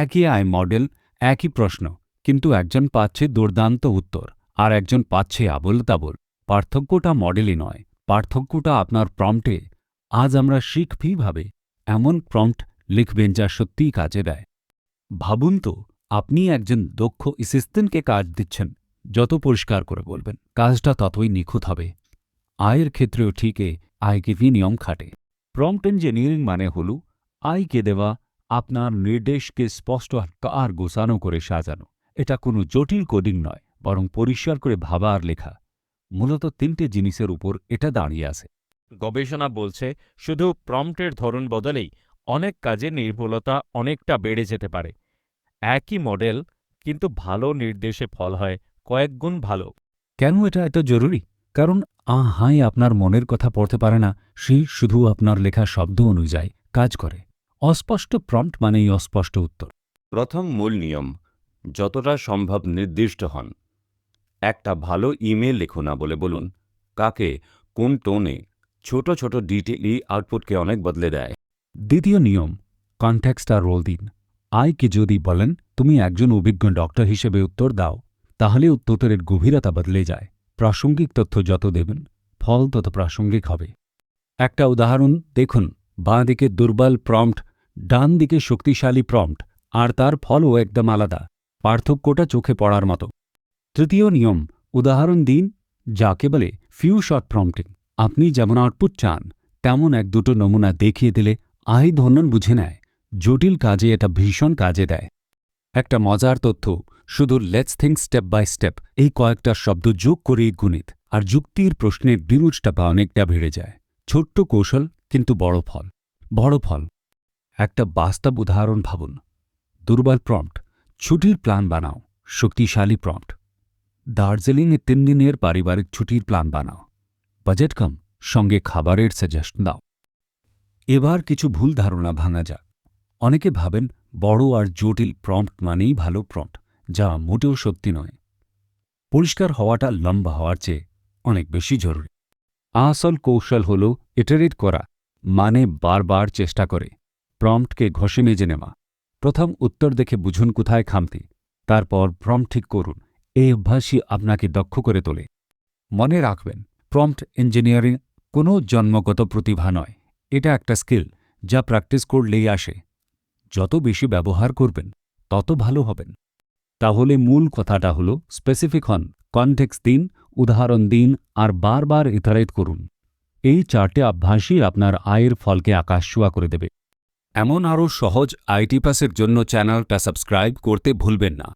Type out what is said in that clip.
একই আয় মডেল, একই প্রশ্ন, কিন্তু একজন পাচ্ছে দুর্দান্ত উত্তর আর একজন পাচ্ছে আবোল তাবোল। পার্থক্যটা মডেলই নয়, পার্থক্যটা আপনার প্রম্পটে। আজ আমরা শিখব কিভাবে এমন প্রম্পট লিখবেন যা সত্যিই কাজে দেয়। ভাবুন তো, আপনি একজন দক্ষ অ্যাসিস্ট্যান্টকে কাজ দিচ্ছেন। যত পরিষ্কার করে বলবেন, কাজটা ততই নিখুঁত হবে। আয়ের ক্ষেত্রেও ঠিক আইকিভি নিয়ম খাটে। প্রম্পট ইঞ্জিনিয়ারিং মানে হল আয়কে দেওয়া আপনার নির্দেশকে স্পষ্ট আর গোছানো করে সাজানো। এটা কোনো জটিল কোডিং নয়, বরং পরিষ্কার করে ভাবা আর লেখা। মূলত তিনটে জিনিসের উপর এটা দাঁড়িয়ে আছে। গবেষণা বলছে শুধু প্রম্পটের ধরন বদলেই অনেক কাজে নির্ভুলতা অনেকটা বেড়ে যেতে পারে। একই মডেল, কিন্তু ভালো নির্দেশে ফল হয় কয়েক গুণ ভালো। কেন এটা এত জরুরি? কারণ হাই আপনার মনের কথা পড়তে পারে না, সে শুধু আপনার লেখা শব্দ অনুযায়ী কাজ করে। অস্পষ্ট প্রম্পট মানেই অস্পষ্ট উত্তর। প্রথম মূল নিয়ম, যতটা সম্ভব নির্দিষ্ট হন। একটা ভালো ইমেল লিখুন না বলে বলুন কাকে, কোন টোনে। ছোট ছোট ডিটেলই আউটপুটকে অনেক বদলে দেয়। দ্বিতীয় নিয়ম, কনটেক্সট আর রোল দিন। আয়কে যদি বলেন তুমি একজন অভিজ্ঞ ডক্টর হিসেবে উত্তর দাও, তাহলে উত্তরের গভীরতা বদলে যায়। প্রাসঙ্গিক তথ্য যত দেবেন, ফল তত প্রাসঙ্গিক হবে। একটা উদাহরণ দেখুন, বাঁ দিকে দুর্বল প্রম্পট, ডান দিকে শক্তিশালী প্রম্পট, আর তার ফলও একদম আলাদা। পার্থক্যটা চোখে পড়ার মতো। তৃতীয় নিয়ম, উদাহরণ দিন, যাকে বলে ফিউ শর্ট প্রম্পটিং। আপনি যেমন আউটপুট চান তেমন এক দুটো নমুনা দেখিয়ে দিলে আয় ধন্যন বুঝে নেয়। জটিল কাজে এটা ভীষণ কাজে দেয়। একটা মজার তথ্য, শুধু let's think step by step এই কয়েকটা শব্দ যোগ করেই গণিত আর যুক্তির প্রশ্নের বিরুজটা অনেকটা বেড়ে যায়। ছোট্ট কৌশল, কিন্তু বড় ফল। বড় ফল। একটা বাস্তব উদাহরণ ভাবুন। দুর্বল প্রম্পট, ছুটির প্ল্যান বানাও। শক্তিশালী প্রম্পট, দার্জিলিংয়ে 3 দিনের পারিবারিক ছুটির প্ল্যান বানাও। বাজেট কম, সঙ্গে খাবারের সাজেশন দাও। এবার কিছু ভুল ধারণা ভাঙা যাক। অনেকে ভাবেন বড় আর জটিল প্রম্পট মানেই ভালো প্রম্পট, যা মোটেও সত্যি নয়। পরিষ্কার হওয়াটা লম্বা হওয়ার চেয়ে অনেক বেশি জরুরি। আসল কৌশল হল ইটারেট করা, মানে বারবার চেষ্টা করে প্রম্পটকে ঘষে মেজে নেওয়া। প্রথম উত্তর দেখে বুঝুন কোথায় খামতি, তারপর প্রম্পট ঠিক করুন। এই অভ্যাসই আপনাকে দক্ষ করে তোলে। মনে রাখবেন, প্রম্পট ইঞ্জিনিয়ারিং কোনো জন্মগত প্রতিভা নয়। এটা একটা স্কিল যা প্র্যাকটিস করলেই আসে। যত বেশি ব্যবহার করবেন, তত ভালো হবেন। তাহলে মূল কথাটা হলো স্পেসিফিক হন, কনটেক্সট দিন, উদাহরণ দিন আর বারবার ইটারেট করুন। এই 4টে অভ্যাসই আপনার আয়ের ফলকে আকাশছোঁয়া করে দেবে। এমন আরও সহজ আইটি পাসের জন্য চ্যানেলটা সাবস্ক্রাইব করতে ভুলবেন না।